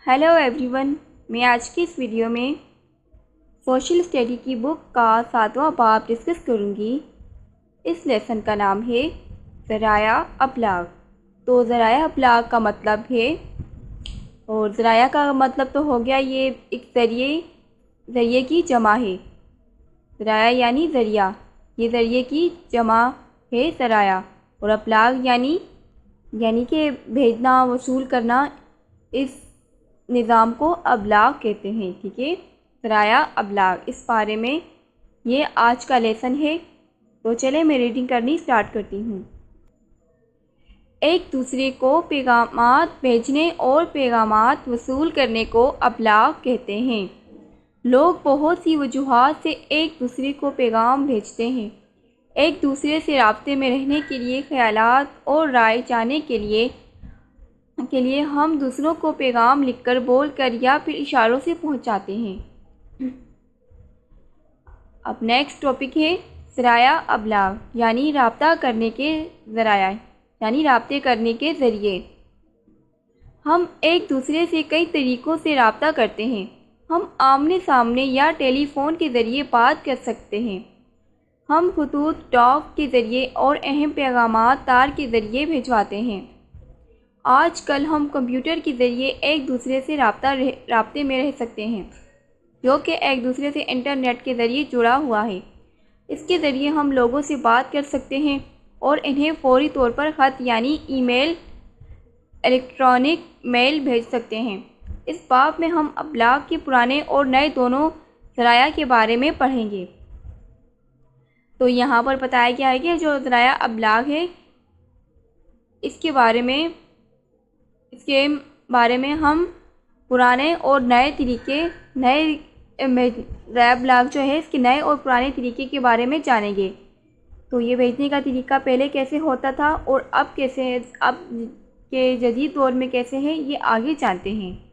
Hello everyone, मैं आज की इस वीडियो में सोशल स्टडी की बुक का 7वां बाब डिस्कस करूंगी। इस लेसन का नाम है ज़राया अबलाग। तो ज़राया अबलाग का मतलब है, और ज़राया का मतलब तो हो गया ये एक ज़रिए की जमा है। ज़राया यानी ज़रिया, ये ज़रिए की जमा है ज़राया। और अबलाग यानी कि भेजना, वसूल करना। इस निज़ाम को अबलाग कहते हैं। ठीक है, ज़राया अबलाग, इस बारे में ये आज का लेसन है। तो चले मैं रीडिंग करनी स्टार्ट करती हूँ। एक दूसरे को पैगामात भेजने और पैगामात वसूल करने को अबलाग कहते हैं। लोग बहुत सी वजूहात से एक दूसरे को पैगाम भेजते हैं। एक दूसरे से राब्ते में रहने के लिए, ख्यालात और राय जाने के लिए हम दूसरों को पैगाम लिखकर, बोलकर या फिर इशारों से पहुंचाते हैं। अब नेक्स्ट टॉपिक है ज़राया अबलाग, यानी राब्ता करने के ज़राया, यानी राब्ते करने के ज़रिए। हम एक दूसरे से कई तरीक़ों से राब्ता करते हैं। हम आमने सामने या टेलीफ़ोन के ज़रिए बात कर सकते हैं। हम खतूत, डाक के ज़रिए और अहम पैगामात तार के ज़रिए भिजवाते हैं। आजकल हम कंप्यूटर के ज़रिए एक दूसरे से राब्ते में रह सकते हैं, जो कि एक दूसरे से इंटरनेट के ज़रिए जुड़ा हुआ है। इसके ज़रिए हम लोगों से बात कर सकते हैं और इन्हें फ़ौरी तौर पर ख़त यानी ईमेल, इलेक्ट्रॉनिक मेल भेज सकते हैं। इस बाब में हम अबलाग के पुराने और नए दोनों ज़राया के बारे में पढ़ेंगे। तो यहाँ पर बताया गया है कि जो ज़राया अबलाग है, इसके बारे में हम पुराने और नए तरीके, ज़राया अबलाग जो है इसके नए और पुराने तरीके के बारे में जानेंगे। तो ये भेजने का तरीका पहले कैसे होता था और अब कैसे है, अब के जदीद दौर में कैसे है, ये आगे जानते हैं।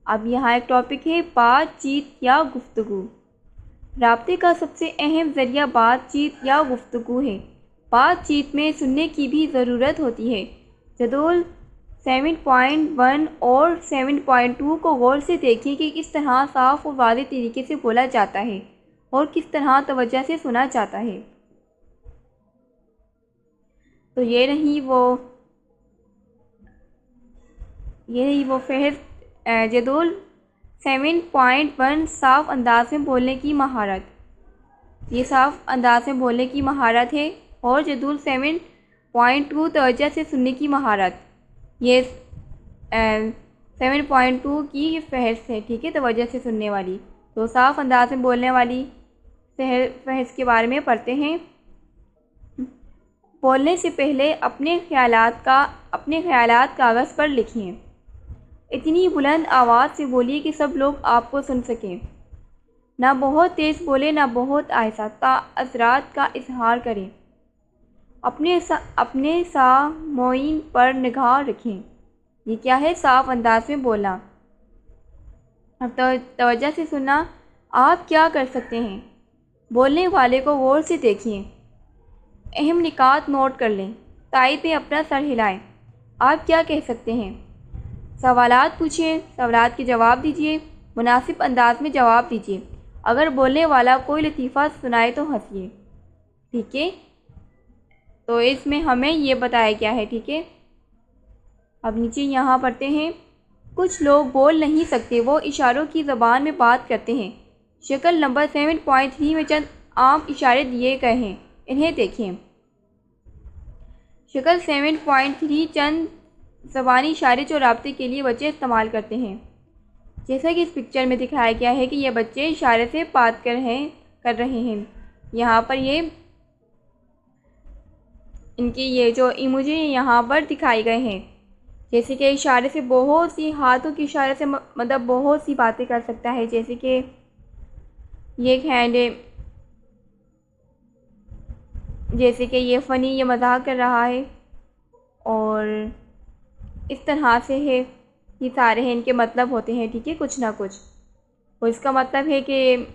अब यहाँ एक टॉपिक है बातचीत या गुफ्तगू। राब्ते का सबसे अहम ज़रिया बातचीत या गुफ्तगू है। बातचीत में सुनने की भी ज़रूरत होती है। जदौल 7.1 और 7.2 को गौर से देखें कि किस तरह साफ़ और वाज़ेह तरीके से बोला जाता है और किस तरह तवज्जो से सुना जाता है। तो ये रही वो फहरिस्त। जदौल 7.1 साफ़ अंदाज में बोलने की महारत, ये साफ़ अंदाज में बोलने की महारत है। और जदौल 7.2 तवज्जो से सुनने की महारत, ये 7.2 की ये फहरिस्त है। ठीक है, तवज्जो से सुनने वाली। तो साफ़ अंदाज में बोलने वाली फहरिस्त के बारे में पढ़ते हैं। बोलने से पहले अपने ख्यालात कागज़ पर लिखिए। इतनी बुलंद आवाज़ से बोलिए कि सब लोग आपको सुन सकें। ना बहुत तेज़ बोले, ना बहुत आहिस्ता, ताअसरात का इजहार करें। अपने सामईन पर निगाह रखें। ये क्या है? साफ़ अंदाज में बोलना। अब तवज्जो से सुनना। आप क्या कर सकते हैं? बोलने वाले को गौर से देखिए। अहम निकात नोट कर लें। तायद में अपना सर हिलाएं। आप क्या कह सकते हैं? सवालात पूछिए, सवालात के जवाब दीजिए। मुनासिब अंदाज में जवाब दीजिए। अगर बोलने वाला कोई लतीफ़ा सुनाए तो हंसिए। ठीक है, तो इसमें हमें ये बताया गया है। ठीक है, अब नीचे यहाँ पढ़ते हैं। कुछ लोग बोल नहीं सकते, वो इशारों की ज़बान में बात करते हैं। शक्ल नंबर 7.3 में चंद आम इशारे दिए गए हैं, इन्हें देखें। शक्ल 7.3 चंद ज़बानी इशारे जो राब्ते के लिए बच्चे इस्तेमाल करते हैं। जैसा कि इस पिक्चर में दिखाया गया है कि ये बच्चे इशारे से बात कर रहे हैं। यहाँ पर ये इनके ये जो इमोजी यहाँ पर दिखाए गए हैं। जैसे कि इशारे से बहुत सी, हाथों के इशारे से मतलब बहुत सी बातें कर सकता है। जैसे कि ये एक हैंड है, जैसे कि ये फ़नी, ये मजाक कर रहा है, और इस तरह से है। ये सारे हैं, इनके मतलब होते हैं। ठीक है, कुछ ना कुछ। और इसका मतलब है कि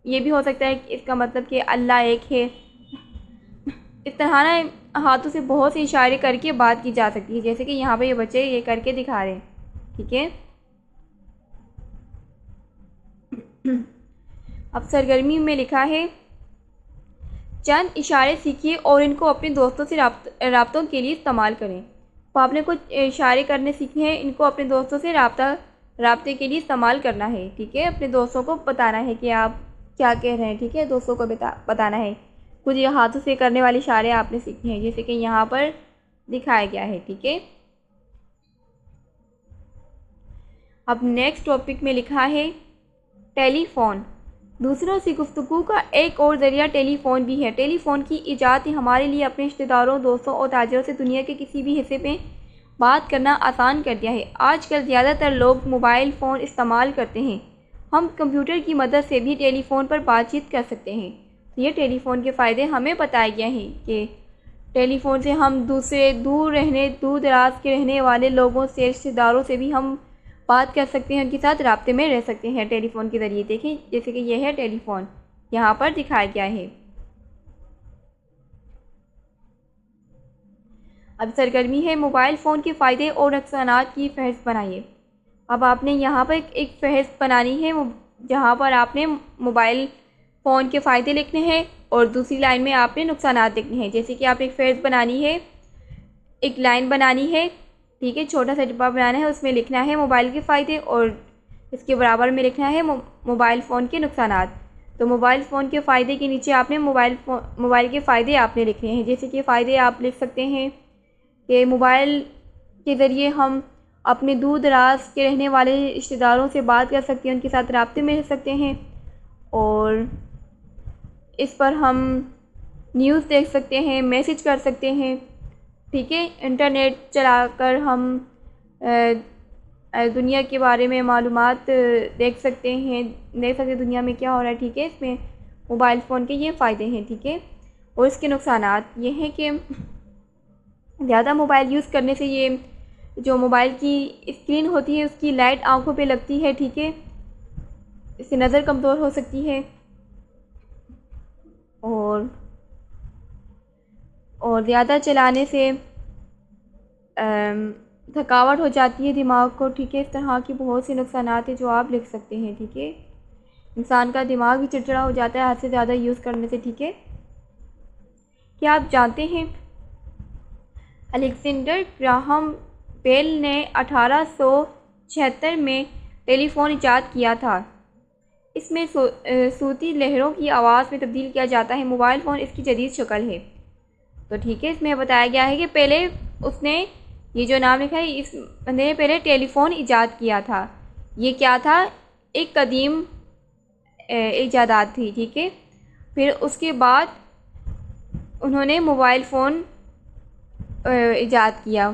ये भी हो सकता है कि इसका मतलब कि अल्लाह एक है। इस तरह ना हाथों से बहुत से इशारे करके बात की जा सकती है, जैसे कि यहाँ पे ये बच्चे ये करके दिखा रहे हैं। ठीक है, अब सरगर्मी में लिखा है चंद इशारे सीखिए और इनको अपने दोस्तों से राब्तों के लिए इस्तेमाल करें। तो आपने कुछ इशारे करने सीखे हैं, इनको अपने दोस्तों से राब्ते के लिए इस्तेमाल करना है। ठीक है, अपने दोस्तों को बताना है कि आप क्या कह रहे हैं। ठीक है, दोस्तों को बताना है। कुछ ये हाथों से करने वाले इशारे आपने सीखे हैं, जैसे कि यहाँ पर दिखाया गया है। ठीक है, अब नेक्स्ट टॉपिक में लिखा है टेलीफ़ोन। दूसरों से गुफ्तगू का एक और ज़रिया टेलीफ़ोन भी है। टेलीफ़ोन की ईजाद ने हमारे लिए अपने रिश्तेदारों, दोस्तों और ताजरों से दुनिया के किसी भी हिस्से में बात करना आसान कर दिया है। आजकल ज़्यादातर लोग मोबाइल फ़ोन इस्तेमाल करते हैं। हम कंप्यूटर की मदद से भी टेलीफ़ोन पर बातचीत कर सकते हैं। ये टेलीफ़ोन के फ़ायदे हमें बताए गए हैं कि टेलीफ़ोन से हम दूर दराज के रहने वाले लोगों से, रिश्तेदारों से भी हम बात कर सकते हैं, उनके साथ राब्ते में रह सकते हैं टेलीफ़ोन के ज़रिए। देखें, जैसे कि यह है टेलीफ़ोन, यहाँ पर दिखाया गया है। अब सरगर्मी है मोबाइल फ़ोन के फ़ायदे और नुकसानात की फ़हरिस्त बनाइए। अब आपने यहाँ पर एक फ़हरिस्त बनानी है, जहाँ पर आपने मोबाइल फ़ोन के फ़ायदे लिखने हैं और दूसरी लाइन में आपने नुकसानात लिखने हैं। जैसे कि आप एक फ़हरिस्त बनानी है, एक लाइन बनानी है। ठीक है, छोटा सा डिब्बा बनाना है, उसमें लिखना है मोबाइल के फ़ायदे और इसके बराबर में लिखना है मोबाइल फ़ोन के नुकसानात। तो मोबाइल फ़ोन के फ़ायदे के नीचे आपने मोबाइल के फ़ायदे आपने लिखने हैं। जैसे कि फ़ायदे आप लिख सकते हैं कि मोबाइल के ज़रिए हम अपने दूर दराज के रहने वाले रिश्तेदारों से बात कर सकते हैं, उनके साथ राब्ते में रह सकते हैं और इस पर हम न्यूज़ देख सकते हैं, मैसेज कर सकते हैं। ठीक है, इंटरनेट चलाकर हम दुनिया के बारे में मालूमात देख सकते दुनिया में क्या हो रहा है। ठीक है, इसमें मोबाइल फ़ोन के ये फ़ायदे हैं। ठीक है, और इसके नुकसानात ये हैं कि ज़्यादा मोबाइल यूज़ करने से ये जो मोबाइल की स्क्रीन होती है उसकी लाइट आँखों पे लगती है। ठीक है, इससे नज़र कमज़ोर हो सकती है और ज़्यादा चलाने से थकावट हो जाती है दिमाग को। ठीक है, इस तरह की बहुत से नुकसानात हैं जो आप लिख सकते हैं। ठीक है, इंसान का दिमाग भी चिड़चिड़ा हो जाता है हद से ज़्यादा यूज़ करने से। ठीक है, क्या आप जानते हैं अलेक्जेंडर ग्राहम बेल ने 1876 में टेलीफ़ोन ईजाद किया था। इसमें सूती लहरों की आवाज़ में तब्दील किया जाता है। मोबाइल फ़ोन इसकी जदीद शक्ल है। तो ठीक है, इसमें बताया गया है कि पहले उसने ये जो नाम लिखा है, इस बंदे ने पहले टेलीफ़ोन ईजाद किया था। ये क्या था, एक कदीम ईजादात थी। ठीक है, फिर उसके बाद उन्होंने मोबाइल फ़ोन ईजाद किया।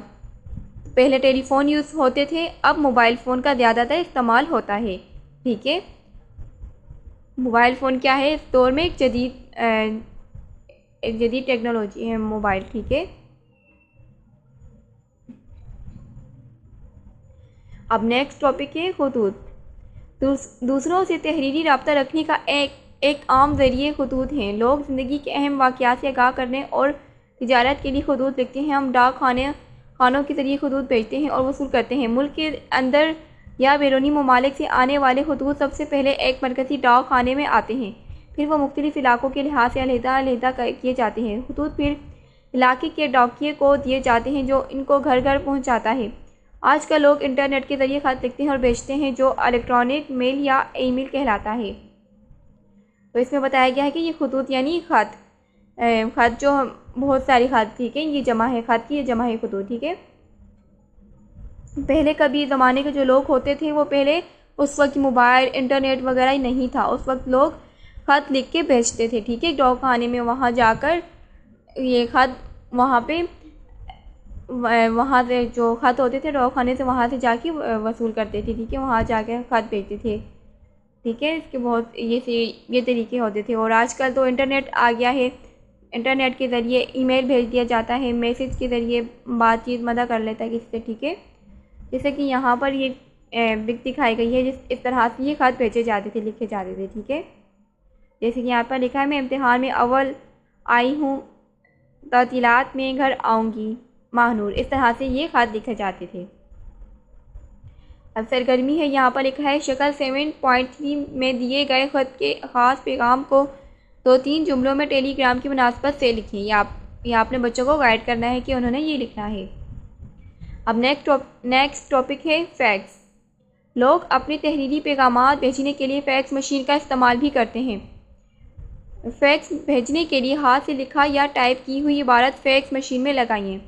पहले टेलीफ़ोन यूज़ होते थे, अब मोबाइल फ़ोन का ज़्यादातर इस्तेमाल होता है। ठीक है, मोबाइल फ़ोन क्या है, इस दौर में एक जदीद टेक्नोलॉजी है मोबाइल। ठीक है, अब नेक्स्ट टॉपिक है खतूत। दूसरों से तहरीरी रब्ता रखने का एक आम ज़रिए खतूत हैं। लोग ज़िंदगी के अहम वाक़यात से आगाह करने और तिजारत के लिए खतूत लिखते हैं। हम खानों के ज़रिए खतूत भेजते हैं और वसूल करते हैं। मुल्क के अंदर या बैरूनी ममालिक से आने वाले खतूत सबसे पहले एक मरकज़ी डाक खाने में आते हैं, फिर वो मुख्तलिफ़ इलाक़ों के लिहाज से अलहदा किए जाते हैं। खतूत फिर इलाके के डाकिए को दिए जाते हैं जो इनको घर घर पहुँचाता है। आजकल लोग इंटरनेट के ज़रिए ख़त लिखते हैं और भेजते हैं, जो इलेक्ट्रॉनिक मेल या ईमेल कहलाता है। तो इसमें बताया गया है कि ये खतूत यानी ख़त जो बहुत सारी ख़त। ठीक है, ये जमा है ख़त की, ये जमा है खतूत। ठीक है, पहले कभी ज़माने के जो लोग होते थे वो पहले उस वक्त मोबाइल इंटरनेट वगैरह ही नहीं था, उस वक्त लोग ख़त लिख के भेजते थे। ठीक है, डाक खाने में वहाँ जाकर ये ख़त वहाँ से जो ख़त होते थे डाक खाने से वहाँ से जाके वसूल करते थे। ठीक है, वहाँ जाके ख़त भेजते थे। ठीक है, इसके बहुत ये तरीके होते थे। और आजकल तो इंटरनेट आ गया है, इंटरनेट के ज़रिए ईमेल भेज दिया जाता है, मैसेज के ज़रिए बातचीत मदद कर लेता है किसी से। ठीक है, जैसे कि यहाँ पर ये पिक दिखाई गई है, इस तरह से ये ख़त भेजे जाते थे, लिखे जाते थे। ठीक है, जैसे कि यहाँ पर लिखा है, मैं इम्तिहान में अव्वल आई हूँ, तातीलात में घर आऊँगी महानूर। इस तरह से ये ख़त लिखे जाते थे। अब सरगर्मी है, यहाँ पर लिखा है शक्ल 7.3 में दिए गए ख़त के ख़ास पैगाम को 2-3 जुमलों में टेलीग्राम की मुनासबत से लिखें। ये आपने बच्चों को गाइड करना है कि उन्होंने ये लिखना है। अब नेक्स्ट टॉपिक है फैक्स। लोग अपने तहरीरी पैगामात भेजने के लिए फैक्स मशीन का इस्तेमाल भी करते हैं। फैक्स भेजने के लिए हाथ से लिखा या टाइप की हुई इबारत फैक्स मशीन में लगाइए।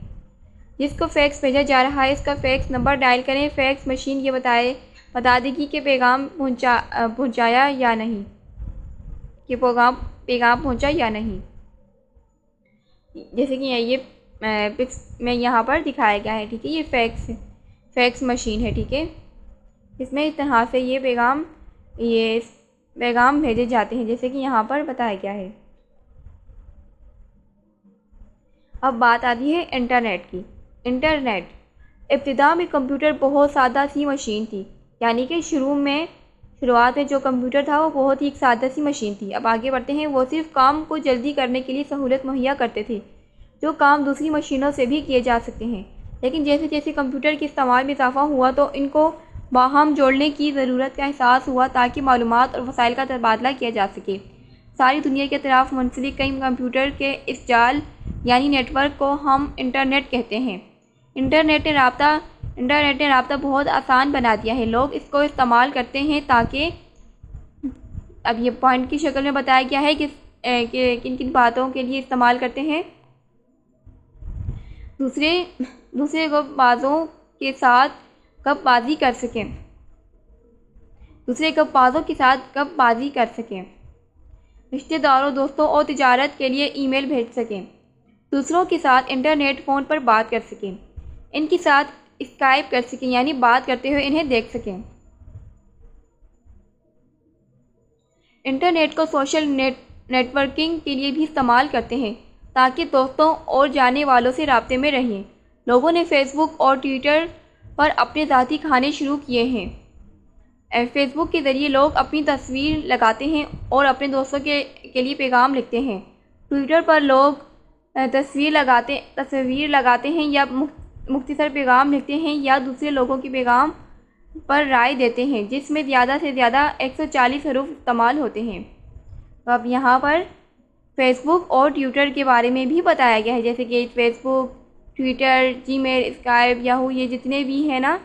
जिसको फैक्स भेजा जा रहा है इसका फैक्स नंबर डायल करें। फैक्स मशीन ये बता देगी कि पैगाम पहुंचाया या नहीं, कि पैगाम पहुंचा या नहीं। जैसे कि ये पिक्स में यहाँ पर दिखाया गया है, ठीक है। ये फैक्स मशीन है, ठीक है। इसमें इस तरह से ये पैगाम भेजे जाते हैं, जैसे कि यहाँ पर बताया गया है। अब बात आती है इंटरनेट की। इंटरनेट इब्तिदा में कंप्यूटर बहुत सादा सी मशीन थी, यानी कि शुरुआत में जो कंप्यूटर था वो बहुत ही एक सादा सी मशीन थी। अब आगे बढ़ते हैं। वो सिर्फ काम को जल्दी करने के लिए सहूलत मुहैया करते थे, जो काम दूसरी मशीनों से भी किए जा सकते हैं। लेकिन जैसे जैसे कंप्यूटर के इस्तेमाल में इजाफा हुआ तो इनको बाहम जोड़ने की ज़रूरत का एहसास हुआ ताकि मालूमात और वसाइल का तबादला किया जा सके। सारी दुनिया के तरफ मुंसलिक कई कंप्यूटर के इस जाल यानी नेटवर्क को हम इंटरनेट कहते हैं। इंटरनेट ने राब्ता बहुत आसान बना दिया है। लोग इसको इस्तेमाल करते हैं ताकि, अब ये पॉइंट की शक्ल में बताया गया है कि किन किन बातों के लिए इस्तेमाल करते हैं। दूसरे गपबाजों के साथ गपबाजी कर सकें, रिश्तेदारों, दोस्तों और तिजारत के लिए ईमेल भेज सकें, दूसरों के साथ इंटरनेट फ़ोन पर बात कर सकें, इनके साथ स्काइप कर सकें यानी बात करते हुए इन्हें देख सकें। इंटरनेट को सोशल नेटवर्किंग के लिए भी इस्तेमाल करते हैं ताकि दोस्तों और जाने वालों से राब्ते में रहें। लोगों ने फेसबुक और ट्विटर पर अपने ज़ाती खाने शुरू किए हैं। फेसबुक के ज़रिए लोग अपनी तस्वीर लगाते हैं और अपने दोस्तों के लिए पैगाम लिखते हैं। ट्विटर पर लोग तस्वीर लगाते हैं या मुख्तसर पैगाम लिखते हैं या दूसरे लोगों के पैगाम पर राय देते हैं, जिसमें ज़्यादा से ज़्यादा 140 हरूफ इस्तेमाल होते हैं। तो अब यहाँ पर फेसबुक और ट्विटर के बारे में भी बताया गया है, जैसे कि Facebook, Twitter, Gmail, Skype, Yahoo, ये जितने भी हैं ना,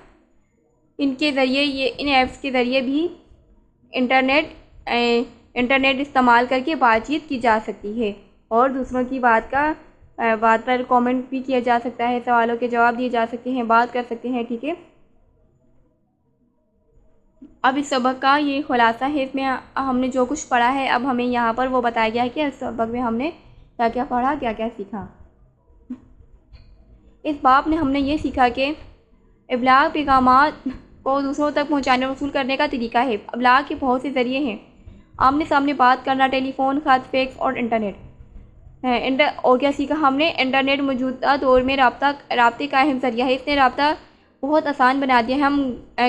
इनके ज़रिए इन ऐप्स के ज़रिए भी इंटरनेट इस्तेमाल करके बातचीत की जा सकती है और दूसरों की बात पर कमेंट भी किया जा सकता है, सवालों के जवाब दिए जा सकते हैं, बात कर सकते हैं, ठीक है। अब इस सबक का ये खुलासा है। इसमें हमने जो कुछ पढ़ा है अब हमें यहाँ पर वो बताया गया है कि इस सबक में हमने क्या क्या पढ़ा, क्या क्या सीखा। इस बाब में हमने ये सीखा कि इब्लाग पैगामात को दूसरों तक पहुँचाने और वसूल करने का तरीका है। इब्लाग के बहुत से ज़रिए हैं, आमने सामने बात करना, टेलीफोन, खत, फैक्स और इंटरनेट। और क्या सीखा हमने? इंटरनेट मौजूदा दौर में राब्ते का अहम ज़रिया है। इसने राब्ता बहुत आसान बना दिया है। हम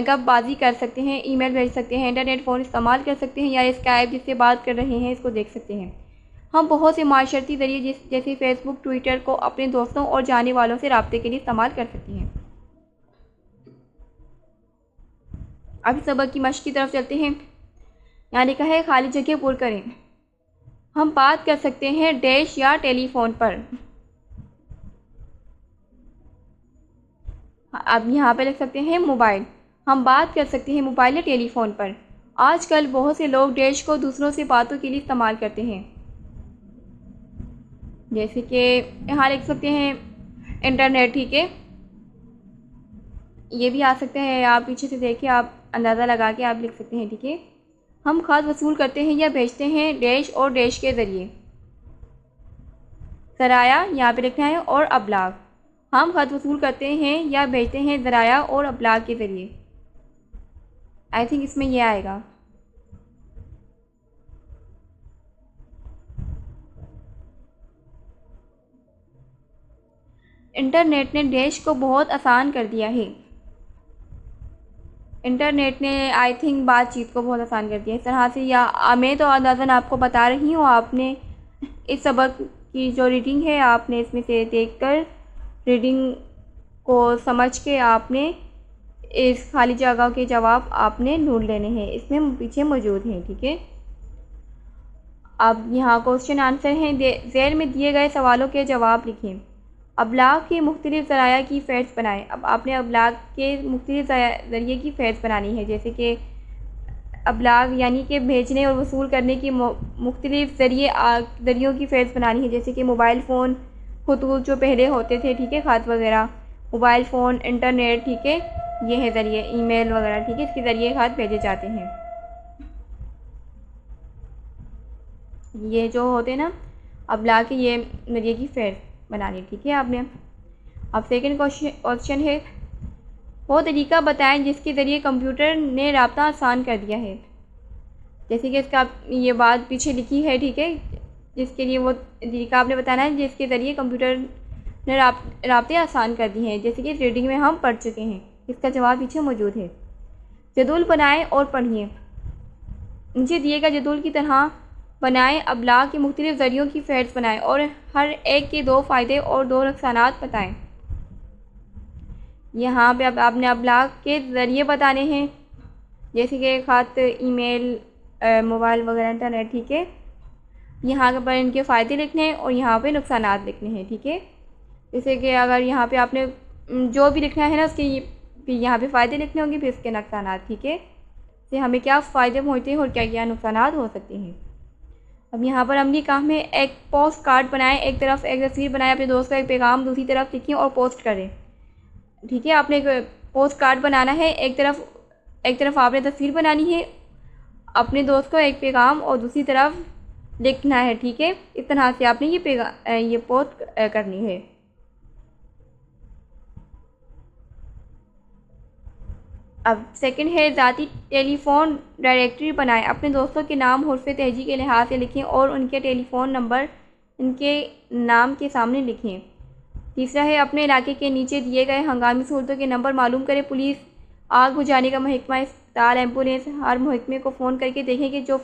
गपबाजी कर सकते हैं, ईमेल भेज सकते हैं, इंटरनेट फ़ोन इस्तेमाल कर सकते हैं या स्काइप जिससे बात कर रहे हैं इसको देख सकते हैं। हम बहुत से माशरती ज़रिए जैसे फेसबुक, ट्विटर को अपने दोस्तों और जाने वालों से राब्ते के लिए इस्तेमाल कर सकते हैं। अभी सबक की मश्क की तरफ चलते हैं। यहाँ लिखा है खाली जगह पुर करें। हम बात कर सकते हैं डैश या टेलीफोन पर। अब यहाँ पे लिख सकते हैं मोबाइल। हम बात कर सकते हैं मोबाइल या टेलीफोन पर। आजकल बहुत से लोग डैश को दूसरों से बातों के लिए इस्तेमाल करते हैं, जैसे कि यहाँ लिख सकते हैं इंटरनेट, ठीक है। ये भी आ सकते हैं, आप पीछे से देखिए, आप अंदाज़ा लगा के आप लिख सकते हैं, ठीक है। हम खत वसूल करते हैं या भेजते हैं डैश और डैश के ज़रिए। ज़राया यहाँ पे लिखना है और अबलाग। हम खत वसूल करते हैं या भेजते हैं ज़राया और अबलाग के ज़रिए। आई थिंक इसमें यह आएगा। इंटरनेट ने डैश को बहुत आसान कर दिया है। इंटरनेट ने आई थिंक बातचीत को बहुत आसान कर दिया इस तरह से, या मैं तो अंदाज़न आपको बता रही हूँ, आपने इस सबक की जो रीडिंग है आपने इसमें से देखकर रीडिंग को समझ के आपने इस खाली जगह के जवाब आपने ढूंढ लेने हैं, इसमें पीछे मौजूद हैं। ठीक है, अब यहाँ क्वेश्चन आंसर हैं। ज़ेल में दिए गए सवालों के जवाब लिखें। अबलाग के मुख्तलिफ़ ज़राया की फ़हरिस्त बनाएं। अब आपने अबलाग के मुख्तलिफ़ ज़रिए की फ़हरिस्त बनानी है, जैसे कि अबलाग यानी कि भेजने और वसूल करने की मुख्तलिफ़ ज़रियों की फ़हरिस्त बनानी है, जैसे कि मोबाइल फ़ोन, खतूत जो पहले होते थे, ठीक है, ख़त वगैरह, मोबाइल फ़ोन, इंटरनेट, ठीक है, ये है ज़रिए, ईमेल वगैरह, ठीक है, इसके ज़रिए ख़त भेजे जाते हैं। ये जो होते हैं ना अबलाग के, ये ज़रिए की फ़हरिस्त बनानी, ठीक है आपने। अब सेकंड क्वेश्चन है, वो तरीका बताएं जिसके ज़रिए कंप्यूटर ने राब्ता आसान कर दिया है। जैसे कि इसका ये बात पीछे लिखी है, ठीक है, जिसके लिए वो तरीका आपने बताना है जिसके ज़रिए कंप्यूटर ने राब्ते आसान कर दिए हैं, जैसे कि रीडिंग में हम पढ़ चुके हैं। इसका जवाब पीछे मौजूद है। जदूल बनाएं और पढ़िए। नीचे दिए गए जदूल की तरह बनाएं, अबलाग के मुख्तलिफ़ ज़रियों की फ़हरिस्त बनाएं और हर एक के 2 फ़ायदे और 2 नुकसानात बताएं। यहाँ पे अब आपने अबलाग के ज़रिए बताने हैं, जैसे कि ख़त, ईमेल, मोबाइल वगैरह, इंटरनेट, ठीक है। यहाँ पर इनके फ़ायदे लिखने हैं और यहाँ पे नुकसानात लिखने हैं, ठीक है। जैसे कि अगर यहाँ पे आपने जो भी लिखना है ना, उसके फिर यहाँ पे फ़ायदे लिखने होंगे, फिर इसके नुकसानात, ठीक है, तो हमें क्या फ़ायदे होते हैं और क्या क्या नुकसानात हो सकते हैं। अब यहाँ पर अमली काम में एक पोस्ट कार्ड बनाएं, एक तरफ एक तस्वीर बनाएं अपने दोस्त का एक पैगाम, दूसरी तरफ लिखें और पोस्ट करें। ठीक है, आपने एक पोस्ट कार्ड बनाना है, एक तरफ आपने तस्वीर बनानी है, अपने दोस्त को एक पैगाम और दूसरी तरफ लिखना है। ठीक है, इस तरह से आपने ये पोस्ट करनी है। अब सेकंड है, ज़ाती टेलीफ़ोन डायरेक्टरी बनाएं। अपने दोस्तों के नाम हुर्फ़ तहजी के लिहाज से लिखें और उनके टेलीफ़ोन नंबर उनके नाम के सामने लिखें। तीसरा है, अपने इलाके के नीचे दिए गए हंगामी सहूलतों के नंबर मालूम करें। पुलिस, आग बुझाने का महकमा, अस्पताल, एम्बुलेंस, हर महकमे को फ़ोन करके देखें कि जो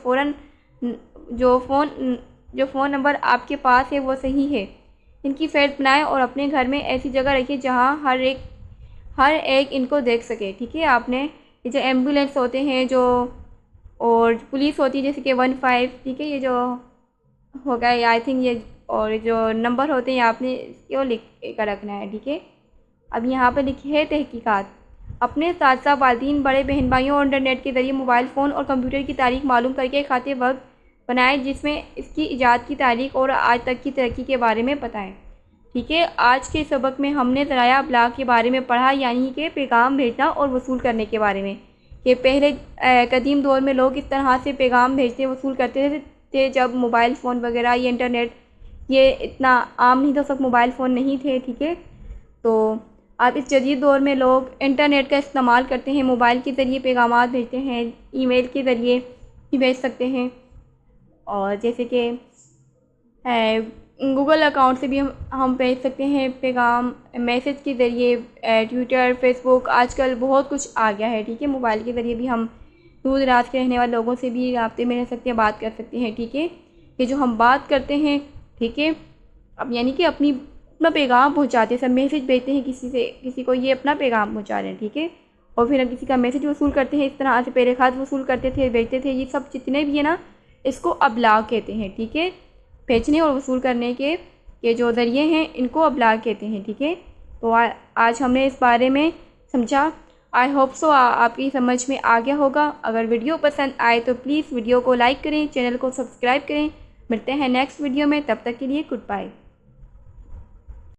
फ़ोन नंबर आपके पास है वो सही है। इनकी फ़हरिस्त बनाएं और अपने घर में ऐसी जगह रखें जहां हर एक इनको देख सके। ठीक है, आपने ये जो एम्बुलेंस होते हैं जो और पुलिस होती है जैसे कि 15, ठीक है, ये जो हो गया आई थिंक ये, और जो नंबर होते हैं आपने इसको लिख कर रखना है। ठीक है, अब यहाँ पर लिखी है तहकीकात। अपने साथ वालिदैन, बड़े बहन भाइयों और इंटरनेट के ज़रिए मोबाइल फ़ोन और कंप्यूटर की तारीख मालूम करके खाते वक्त बनाएं जिसमें इसकी ईजाद की तारीख और आज तक की तरक्की के बारे में बताएं। ठीक है, आज के सबक में हमने ज़राया अबलाग के बारे में पढ़ा, यानी कि पैगाम भेजना और वसूल करने के बारे में, कि पहले कदीम दौर में लोग इस तरह से पैगाम भेजते वसूल करते थे जब मोबाइल फ़ोन वगैरह या इंटरनेट ये इतना आम नहीं था, सब मोबाइल फ़ोन नहीं थे। ठीक है, तो अब इस जदीद दौर में लोग इंटरनेट का इस्तेमाल करते हैं, मोबाइल के ज़रिए पैगाम भेजते हैं, ईमेल के ज़रिए भी भेज सकते हैं, और जैसे कि गूगल अकाउंट से भी हम भेज सकते हैं पैगाम, मैसेज के ज़रिए, ट्विटर, फेसबुक, आजकल बहुत कुछ आ गया है। ठीक है, मोबाइल के ज़रिए भी हम दूर दराज के रहने वाले लोगों से भी राब्ते में रह सकते हैं, बात कर सकते हैं। ठीक है, ये जो हम बात करते हैं, ठीक है, अब यानी कि अपना पैगाम पहुंचाते हैं, सब मैसेज भेजते हैं किसी को, ये अपना पैगाम पहुंचा रहे हैं। ठीक है, और फिर हम किसी का मैसेज वसूल करते हैं, इस तरह से पहले ख़त वसूल करते थे, भेजते थे, ये सब जितने भी है ना, इसको अबलाग कहते हैं। ठीक है, भेजने और वसूल करने के जो ज़रिए हैं इनको अबलाग कहते हैं। ठीक है, तो आज हमने इस बारे में समझा। आई होप सो आपकी समझ में आ गया होगा। अगर वीडियो पसंद आए तो प्लीज़ वीडियो को लाइक करें, चैनल को सब्सक्राइब करें। मिलते हैं नेक्स्ट वीडियो में, तब तक के लिए गुड बाय।